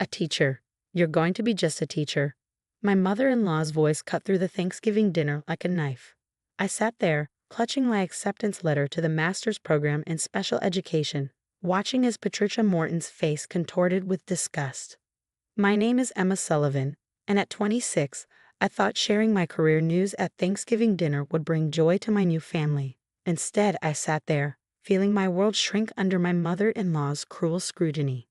A teacher. You're going to be just a teacher. My mother-in-law's voice cut through the Thanksgiving dinner like a knife. I sat there, clutching my acceptance letter to the master's program in special education, watching as Patricia Morton's face contorted with disgust. My name is Emma Sullivan, and at 26, I thought sharing my career news at Thanksgiving dinner would bring joy to my new family. Instead, I sat there, feeling my world shrink under my mother-in-law's cruel scrutiny.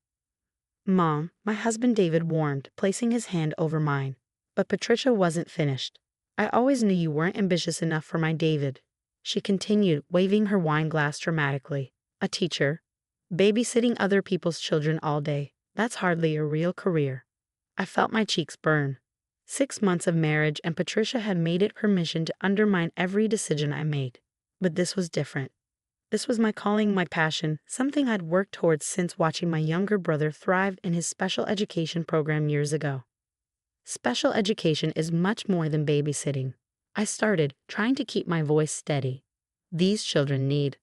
"Mom," my husband David warned, placing his hand over mine. But Patricia wasn't finished. "I always knew you weren't ambitious enough for my David," she continued, waving her wine glass dramatically. "A teacher, babysitting other people's children all day, that's hardly a real career." I felt my cheeks burn. 6 months of marriage, and Patricia had made it her mission to undermine every decision I made. But this was different. This was my calling, my passion, something I'd worked towards since watching my younger brother thrive in his special education program years ago. Special education is much more than babysitting. I started, trying to keep my voice steady. These children need.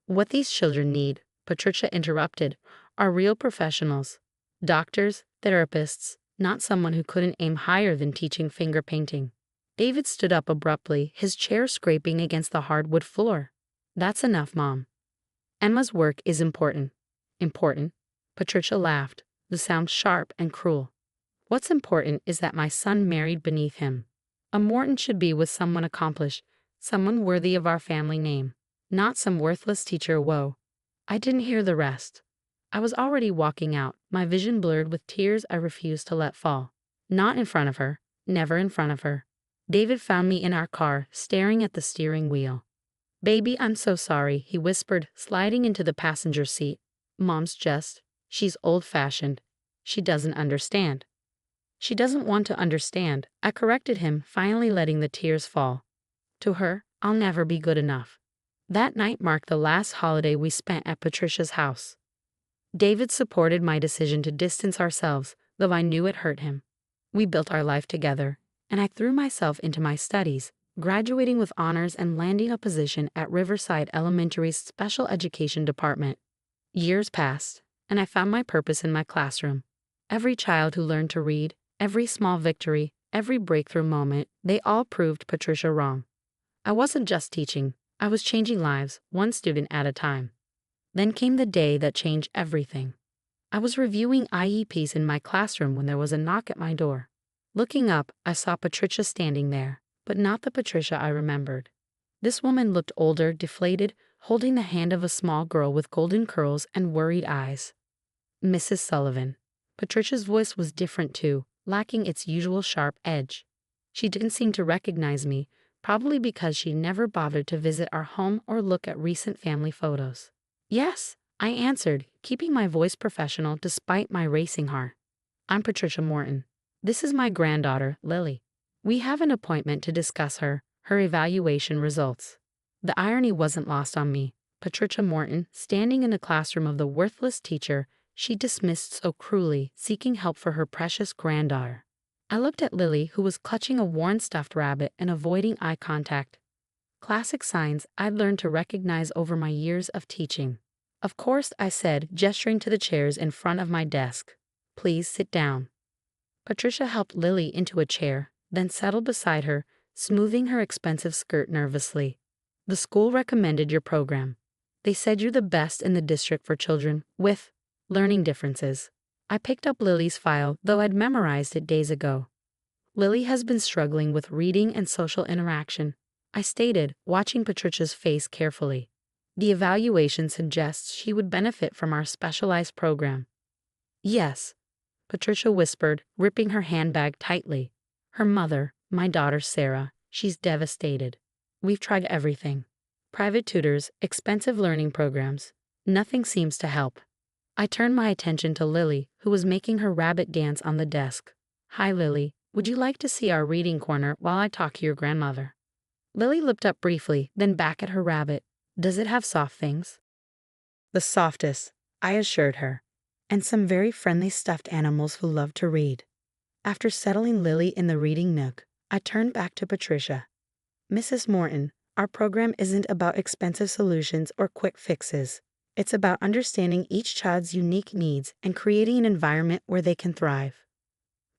What these children need, Patricia interrupted, are real professionals. Doctors, therapists, not someone who couldn't aim higher than teaching finger painting. David stood up abruptly, his chair scraping against the hardwood floor. "That's enough, Mom. Emma's work is important." "Important?" Patricia laughed, the sound sharp and cruel. "What's important is that my son married beneath him. A Morton should be with someone accomplished, someone worthy of our family name, not some worthless teacher." Whoa. I didn't hear the rest. I was already walking out, my vision blurred with tears I refused to let fall. Not in front of her, never in front of her. David found me in our car, staring at the steering wheel. "Baby, I'm so sorry," he whispered, sliding into the passenger seat. She's old-fashioned. She doesn't understand." "She doesn't want to understand," I corrected him, finally letting the tears fall. "To her, I'll never be good enough." That night marked the last holiday we spent at Patricia's house. David supported my decision to distance ourselves, though I knew it hurt him. We built our life together, and I threw myself into my studies, graduating with honors and landing a position at Riverside Elementary's special education department. Years passed, and I found my purpose in my classroom. Every child who learned to read, every small victory, every breakthrough moment, they all proved Patricia wrong. I wasn't just teaching, I was changing lives, one student at a time. Then came the day that changed everything. I was reviewing IEPs in my classroom when there was a knock at my door. Looking up, I saw Patricia standing there, but not the Patricia I remembered. This woman looked older, deflated, holding the hand of a small girl with golden curls and worried eyes. "Mrs. Sullivan." Patricia's voice was different too, lacking its usual sharp edge. She didn't seem to recognize me, probably because she never bothered to visit our home or look at recent family photos. "Yes," I answered, keeping my voice professional despite my racing heart. "I'm Patricia Morton. This is my granddaughter, Lily. We have an appointment to discuss her evaluation results." The irony wasn't lost on me. Patricia Morton, standing in the classroom of the worthless teacher she dismissed so cruelly, seeking help for her precious granddaughter. I looked at Lily, who was clutching a worn stuffed rabbit and avoiding eye contact. Classic signs I'd learned to recognize over my years of teaching. "Of course," I said, gesturing to the chairs in front of my desk. "Please sit down." Patricia helped Lily into a chair, then settled beside her, smoothing her expensive skirt nervously. "The school recommended your program. They said you're the best in the district for children with learning differences." I picked up Lily's file, though I'd memorized it days ago. "Lily has been struggling with reading and social interaction," I stated, watching Patricia's face carefully. "The evaluation suggests she would benefit from our specialized program." "Yes," Patricia whispered, gripping her handbag tightly. "Her mother, my daughter Sarah, she's devastated. We've tried everything. Private tutors, expensive learning programs. Nothing seems to help." I turned my attention to Lily, who was making her rabbit dance on the desk. "Hi, Lily. Would you like to see our reading corner while I talk to your grandmother?" Lily looked up briefly, then back at her rabbit. "Does it have soft things?" "The softest," I assured her, "and some very friendly stuffed animals who love to read." After settling Lily in the reading nook, I turned back to Patricia. "Mrs. Morton, our program isn't about expensive solutions or quick fixes. It's about understanding each child's unique needs and creating an environment where they can thrive.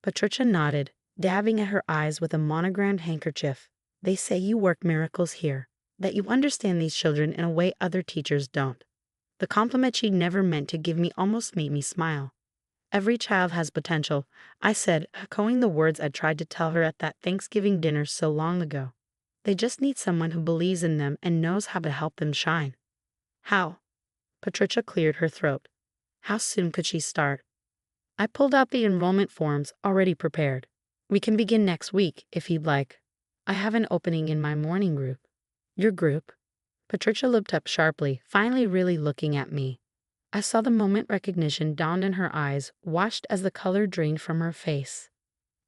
Patricia nodded, dabbing at her eyes with a monogrammed handkerchief. They say you work miracles here, that you understand these children in a way other teachers don't. The compliment she'd never meant to give me almost made me smile. Every child has potential, I said, echoing the words I'd tried to tell her at that Thanksgiving dinner so long ago. They just need someone who believes in them and knows how to help them shine. How? Patricia cleared her throat. How soon could she start? I pulled out the enrollment forms already prepared. We can begin next week, if you'd like. I have an opening in my morning group. Your group? Patricia looked up sharply, finally really looking at me. I saw the moment recognition dawned in her eyes, washed as the color drained from her face.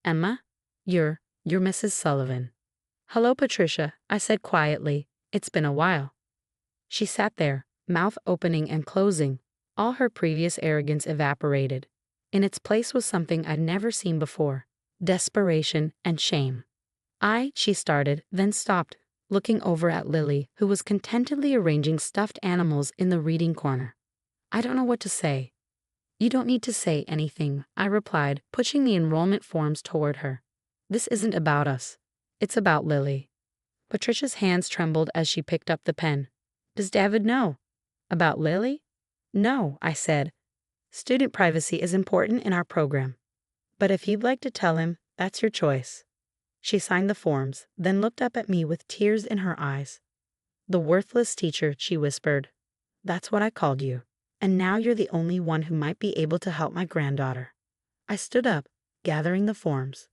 Emma? You're Mrs. Sullivan. Hello, Patricia, I said quietly. It's been a while. She sat there, mouth opening and closing. All her previous arrogance evaporated. In its place was something I'd never seen before: desperation and shame. She started, then stopped, looking over at Lily, who was contentedly arranging stuffed animals in the reading corner. I don't know what to say. You don't need to say anything, I replied, pushing the enrollment forms toward her. This isn't about us. It's about Lily. Patricia's hands trembled as she picked up the pen. Does David know? About Lily? No, I said. Student privacy is important in our program. But if you'd like to tell him, that's your choice. She signed the forms, then looked up at me with tears in her eyes. The worthless teacher, she whispered. That's what I called you. And now you're the only one who might be able to help my granddaughter. I stood up, gathering the forms.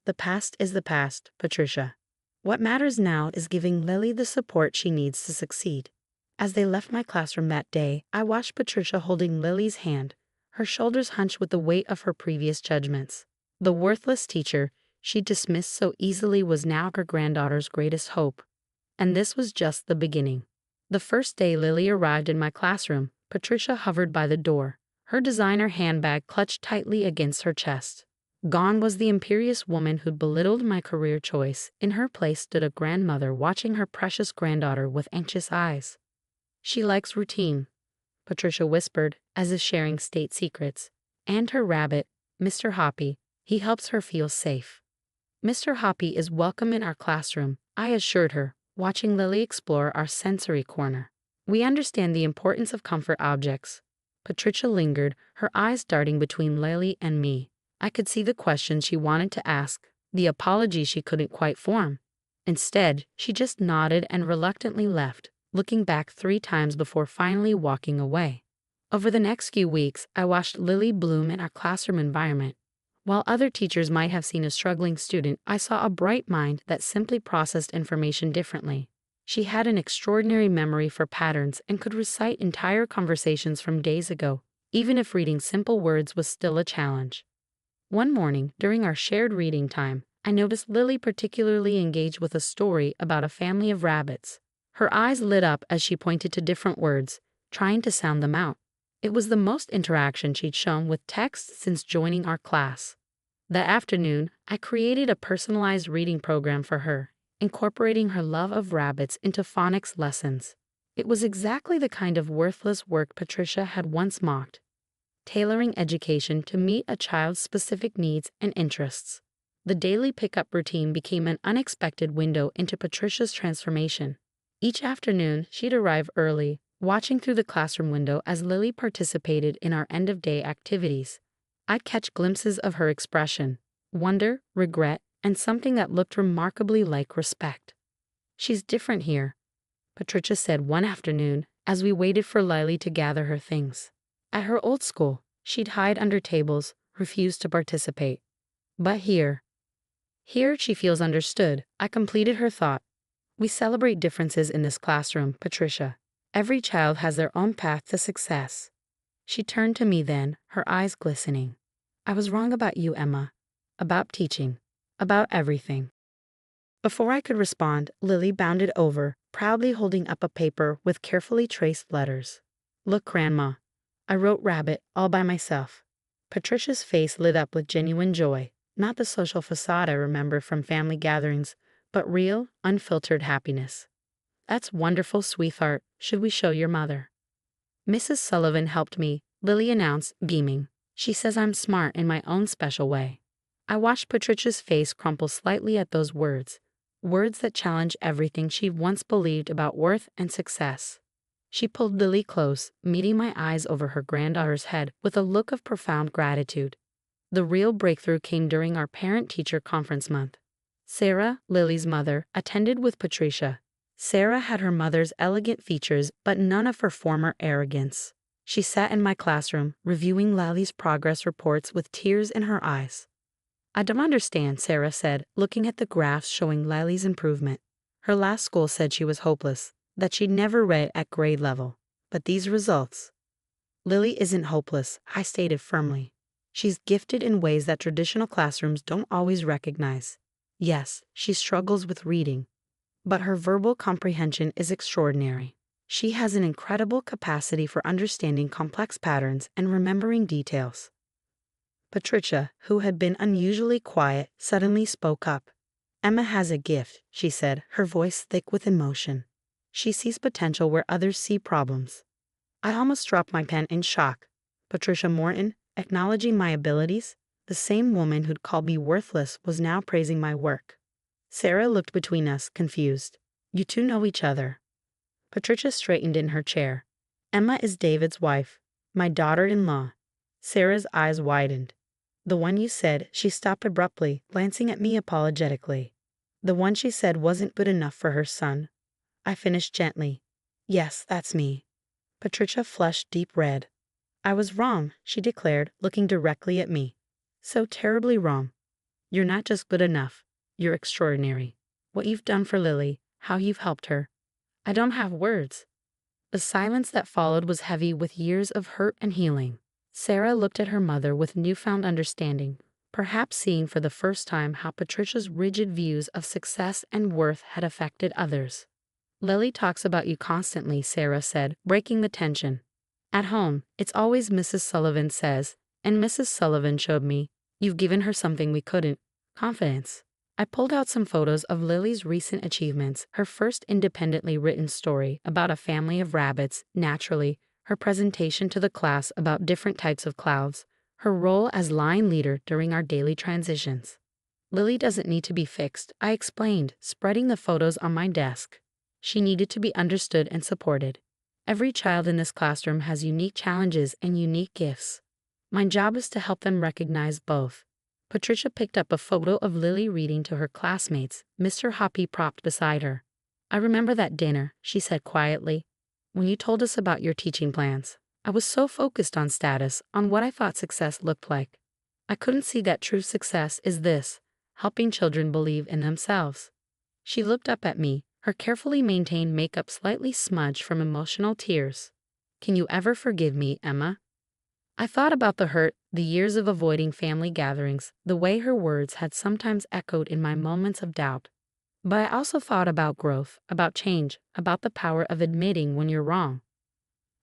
The past is the past, Patricia. What matters now is giving Lily the support she needs to succeed. As they left my classroom that day, I watched Patricia holding Lily's hand, her shoulders hunched with the weight of her previous judgments. The worthless teacher she dismissed so easily was now her granddaughter's greatest hope. And this was just the beginning. The first day Lily arrived in my classroom, Patricia hovered by the door, her designer handbag clutched tightly against her chest. Gone was the imperious woman who'd belittled my career choice. In her place stood a grandmother watching her precious granddaughter with anxious eyes. She likes routine, Patricia whispered, as if sharing state secrets. And her rabbit, Mr. Hoppy, he helps her feel safe. Mr. Hoppy is welcome in our classroom, I assured her, watching Lily explore our sensory corner. We understand the importance of comfort objects. Patricia lingered, her eyes darting between Lily and me. I could see the questions she wanted to ask, the apology she couldn't quite form. Instead, she just nodded and reluctantly left, looking back 3 times before finally walking away. Over the next few weeks, I watched Lily bloom in our classroom environment. While other teachers might have seen a struggling student, I saw a bright mind that simply processed information differently. She had an extraordinary memory for patterns and could recite entire conversations from days ago, even if reading simple words was still a challenge. One morning, during our shared reading time, I noticed Lily particularly engaged with a story about a family of rabbits. Her eyes lit up as she pointed to different words, trying to sound them out. It was the most interaction she'd shown with text since joining our class. That afternoon, I created a personalized reading program for her, incorporating her love of rabbits into phonics lessons. It was exactly the kind of worthless work Patricia had once mocked, tailoring education to meet a child's specific needs and interests. The daily pickup routine became an unexpected window into Patricia's transformation. Each afternoon, she'd arrive early, watching through the classroom window as Lily participated in our end-of-day activities. I'd catch glimpses of her expression, wonder, regret, and something that looked remarkably like respect. She's different here, Patricia said one afternoon as we waited for Lily to gather her things. At her old school, she'd hide under tables, refuse to participate. But here she feels understood. I completed her thought. We celebrate differences in this classroom, Patricia. Every child has their own path to success. She turned to me then, her eyes glistening. I was wrong about you, Emma. About teaching. About everything. Before I could respond, Lily bounded over, proudly holding up a paper with carefully traced letters. Look, Grandma. I wrote rabbit all by myself. Patricia's face lit up with genuine joy, not the social facade I remember from family gatherings, but real, unfiltered happiness. That's wonderful, sweetheart. Should we show your mother? Mrs. Sullivan helped me, Lily announced, beaming. She says I'm smart in my own special way. I watched Patricia's face crumple slightly at those words. Words that challenge everything she once believed about worth and success. She pulled Lily close, meeting my eyes over her granddaughter's head with a look of profound gratitude. The real breakthrough came during our parent-teacher conference month. Sarah, Lily's mother, attended with Patricia. Sarah had her mother's elegant features but none of her former arrogance. She sat in my classroom, reviewing Lily's progress reports with tears in her eyes. I don't understand, Sarah said, looking at the graphs showing Lily's improvement. Her last school said she was hopeless, that she'd never read at grade level. But these results. Lily isn't hopeless, I stated firmly. She's gifted in ways that traditional classrooms don't always recognize. Yes, she struggles with reading, but her verbal comprehension is extraordinary. She has an incredible capacity for understanding complex patterns and remembering details. Patricia, who had been unusually quiet, suddenly spoke up. Emma has a gift, she said, her voice thick with emotion. She sees potential where others see problems. I almost dropped my pen in shock. Patricia Morton, acknowledging my abilities, the same woman who'd called me worthless was now praising my work. Sarah looked between us, confused. You two know each other. Patricia straightened in her chair. Emma is David's wife, my daughter-in-law. Sarah's eyes widened. The one you said, she stopped abruptly, glancing at me apologetically. The one she said wasn't good enough for her son. I finished gently. Yes, that's me. Patricia flushed deep red. I was wrong, she declared, looking directly at me. So terribly wrong. You're not just good enough. You're extraordinary. What you've done for Lily, how you've helped her. I don't have words. The silence that followed was heavy with years of hurt and healing. Sarah looked at her mother with newfound understanding, perhaps seeing for the first time how Patricia's rigid views of success and worth had affected others. Lily talks about you constantly, Sarah said, breaking the tension. At home, it's always Mrs. Sullivan says, and Mrs. Sullivan showed me. You've given her something we couldn't. Confidence. I pulled out some photos of Lily's recent achievements, her first independently written story about a family of rabbits, naturally, her presentation to the class about different types of clouds, her role as line leader during our daily transitions. Lily doesn't need to be fixed, I explained, spreading the photos on my desk. She needed to be understood and supported. Every child in this classroom has unique challenges and unique gifts. My job is to help them recognize both. Patricia picked up a photo of Lily reading to her classmates, Mr. Hoppy propped beside her. I remember that dinner, she said quietly. When you told us about your teaching plans, I was so focused on status, on what I thought success looked like. I couldn't see that true success is this, helping children believe in themselves. She looked up at me, her carefully maintained makeup slightly smudged from emotional tears. Can you ever forgive me, Emma? I thought about the hurt, the years of avoiding family gatherings, the way her words had sometimes echoed in my moments of doubt. But I also thought about growth, about change, about the power of admitting when you're wrong.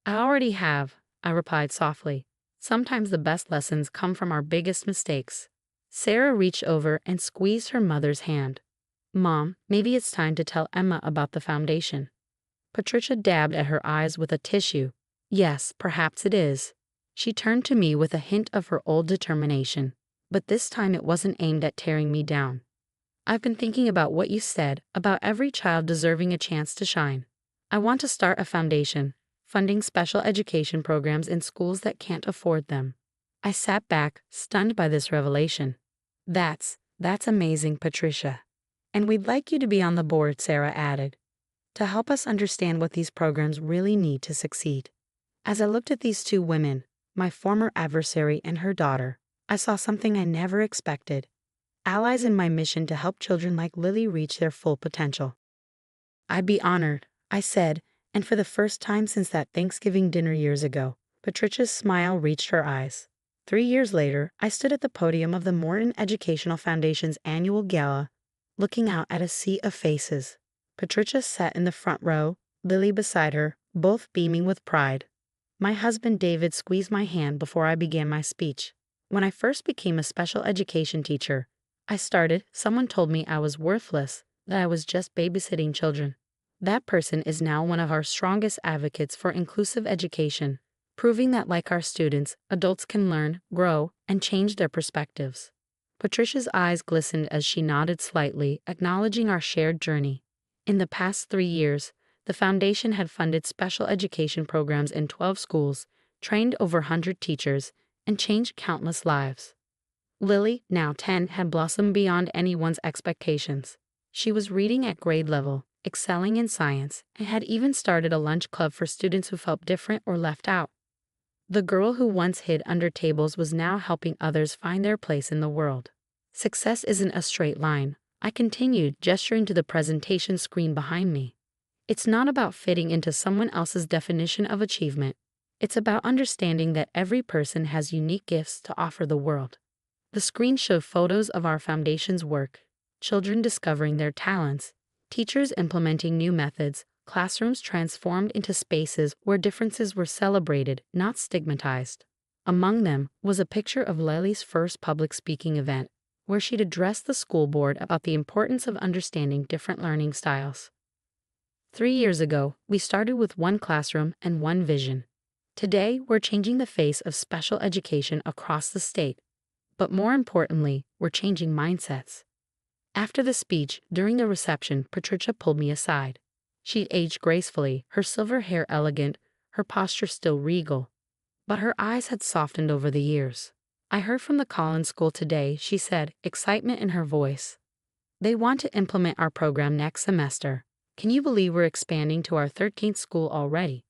I already have, I replied softly. Sometimes the best lessons come from our biggest mistakes. Sarah reached over and squeezed her mother's hand. Mom, maybe it's time to tell Emma about the foundation. Patricia dabbed at her eyes with a tissue. Yes, perhaps it is. She turned to me with a hint of her old determination, but this time it wasn't aimed at tearing me down. I've been thinking about what you said, about every child deserving a chance to shine. I want to start a foundation, funding special education programs in schools that can't afford them. I sat back, stunned by this revelation. That's amazing, Patricia. And we'd like you to be on the board, Sarah added, to help us understand what these programs really need to succeed. As I looked at these two women, my former adversary and her daughter, I saw something I never expected. Allies in my mission to help children like Lily reach their full potential. I'd be honored, I said, and for the first time since that Thanksgiving dinner years ago, Patricia's smile reached her eyes. 3 years later, I stood at the podium of the Morton Educational Foundation's annual gala, looking out at a sea of faces. Patricia sat in the front row, Lily beside her, both beaming with pride. My husband David squeezed my hand before I began my speech. When I first became a special education teacher, someone told me I was worthless, that I was just babysitting children. That person is now one of our strongest advocates for inclusive education, proving that, like our students, adults can learn, grow, and change their perspectives. Patricia's eyes glistened as she nodded slightly, acknowledging our shared journey. In the past 3 years, the foundation had funded special education programs in 12 schools, trained over 100 teachers, and changed countless lives. Lily, now 10, had blossomed beyond anyone's expectations. She was reading at grade level, excelling in science, and had even started a lunch club for students who felt different or left out. The girl who once hid under tables was now helping others find their place in the world. Success isn't a straight line, I continued, gesturing to the presentation screen behind me. It's not about fitting into someone else's definition of achievement. It's about understanding that every person has unique gifts to offer the world. The screen showed photos of our foundation's work, children discovering their talents, teachers implementing new methods, classrooms transformed into spaces where differences were celebrated, not stigmatized. Among them was a picture of Lily's first public speaking event, where she'd addressed the school board about the importance of understanding different learning styles. 3 years ago, we started with one classroom and one vision. Today, we're changing the face of special education across the state. But more importantly, we're changing mindsets. After the speech, during the reception, Patricia pulled me aside. She'd aged gracefully, her silver hair elegant, her posture still regal. But her eyes had softened over the years. I heard from the Collins School today, she said, excitement in her voice. They want to implement our program next semester. Can you believe we're expanding to our 13th school already?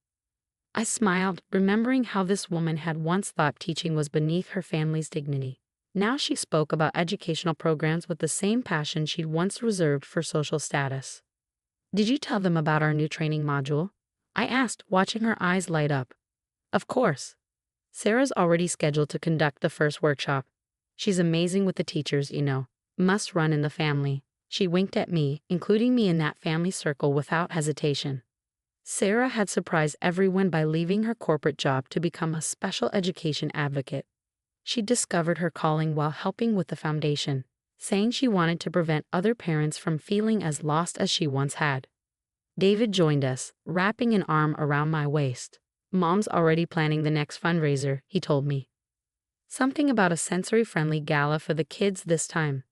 I smiled, remembering how this woman had once thought teaching was beneath her family's dignity. Now she spoke about educational programs with the same passion she'd once reserved for social status. Did you tell them about our new training module? I asked, watching her eyes light up. Of course. Sarah's already scheduled to conduct the first workshop. She's amazing with the teachers, you know. Must run in the family. She winked at me, including me in that family circle without hesitation. Sarah had surprised everyone by leaving her corporate job to become a special education advocate. She discovered her calling while helping with the foundation, saying she wanted to prevent other parents from feeling as lost as she once had. David joined us, wrapping an arm around my waist. Mom's already planning the next fundraiser, he told me. Something about a sensory-friendly gala for the kids this time.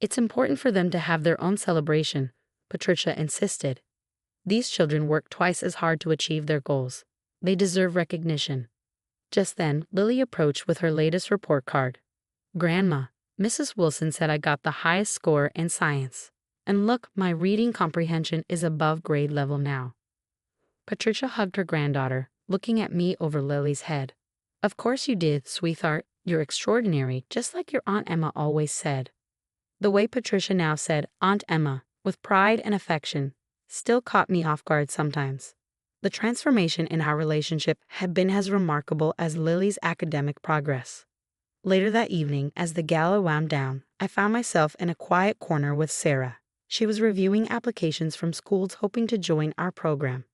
It's important for them to have their own celebration, Patricia insisted. These children work twice as hard to achieve their goals. They deserve recognition. Just then, Lily approached with her latest report card. Grandma, Mrs. Wilson said I got the highest score in science. And look, my reading comprehension is above grade level now. Patricia hugged her granddaughter, looking at me over Lily's head. Of course you did, sweetheart. You're extraordinary, just like your Aunt Emma always said. The way Patricia now said Aunt Emma, with pride and affection, still caught me off guard sometimes. The transformation in our relationship had been as remarkable as Lily's academic progress. Later that evening, as the gala wound down, I found myself in a quiet corner with Sarah. She was reviewing applications from schools hoping to join our program.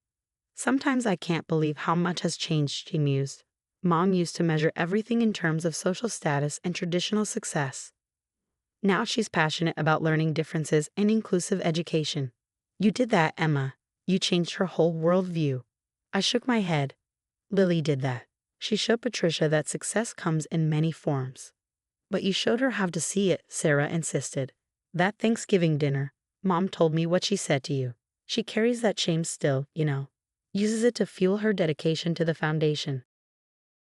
Sometimes I can't believe how much has changed, she mused. Mom used to measure everything in terms of social status and traditional success. Now she's passionate about learning differences and inclusive education. You did that, Emma. You changed her whole worldview. I shook my head. Lily did that. She showed Patricia that success comes in many forms. But you showed her how to see it, Sarah insisted. That Thanksgiving dinner, Mom told me what she said to you. She carries that shame still, you know. Uses it to fuel her dedication to the foundation.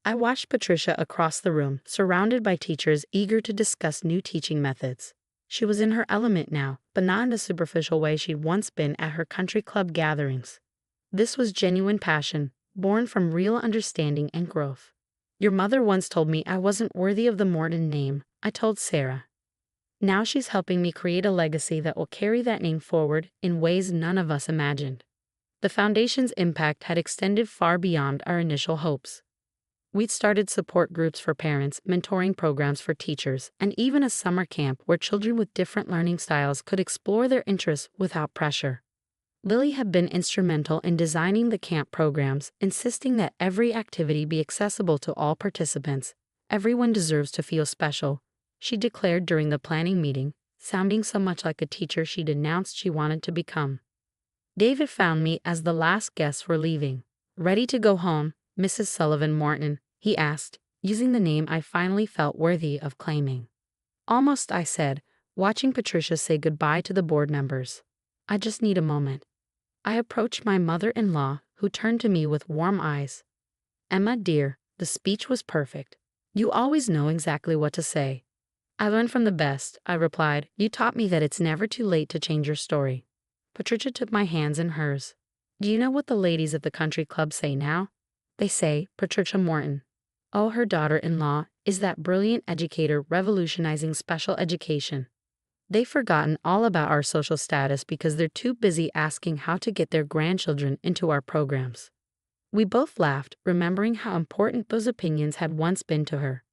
I watched Patricia across the room, surrounded by teachers eager to discuss new teaching methods. She was in her element now, but not in the superficial way she'd once been at her country club gatherings. This was genuine passion, born from real understanding and growth. Your mother once told me I wasn't worthy of the Morton name, I told Sarah. Now she's helping me create a legacy that will carry that name forward in ways none of us imagined. The foundation's impact had extended far beyond our initial hopes. We'd started support groups for parents, mentoring programs for teachers, and even a summer camp where children with different learning styles could explore their interests without pressure. Lily had been instrumental in designing the camp programs, insisting that every activity be accessible to all participants. Everyone deserves to feel special, she declared during the planning meeting, sounding so much like a teacher she'd announced she wanted to become. David found me as the last guests were leaving. "Ready to go home, Mrs. Sullivan Morton?" he asked, using the name I finally felt worthy of claiming. "Almost," I said, watching Patricia say goodbye to the board members. "I just need a moment." I approached my mother-in-law, who turned to me with warm eyes. "Emma, dear, the speech was perfect. You always know exactly what to say." "I learned from the best," I replied. "You taught me that it's never too late to change your story." Patricia took my hands in hers. "Do you know what the ladies of the country club say now? They say, Patricia Morton. Oh, her daughter-in-law is that brilliant educator revolutionizing special education. They've forgotten all about our social status because they're too busy asking how to get their grandchildren into our programs." We both laughed, remembering how important those opinions had once been to her.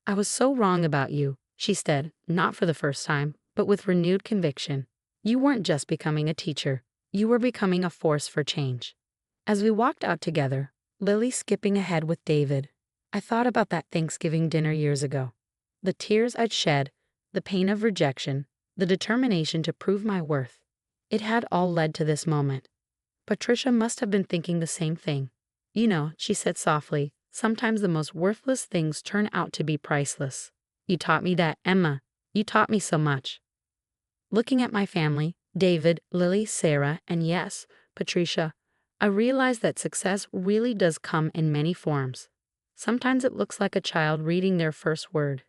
"I was so wrong about you," she said, not for the first time, but with renewed conviction. "You weren't just becoming a teacher. You were becoming a force for change." As we walked out together, Lily skipping ahead with David, I thought about that Thanksgiving dinner years ago. The tears I'd shed, the pain of rejection, the determination to prove my worth. It had all led to this moment. Patricia must have been thinking the same thing. "You know," she said softly, "sometimes the most worthless things turn out to be priceless. You taught me that, Emma. You taught me so much." Looking at my family, David, Lily, Sarah, and yes, Patricia, I realized that success really does come in many forms. Sometimes it looks like a child reading their first word.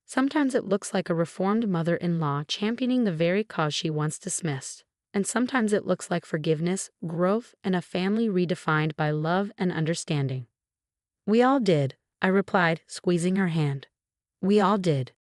Sometimes it looks like a reformed mother-in-law championing the very cause she once dismissed. And sometimes it looks like forgiveness, growth, and a family redefined by love and understanding. "We all did," I replied, squeezing her hand. "We all did."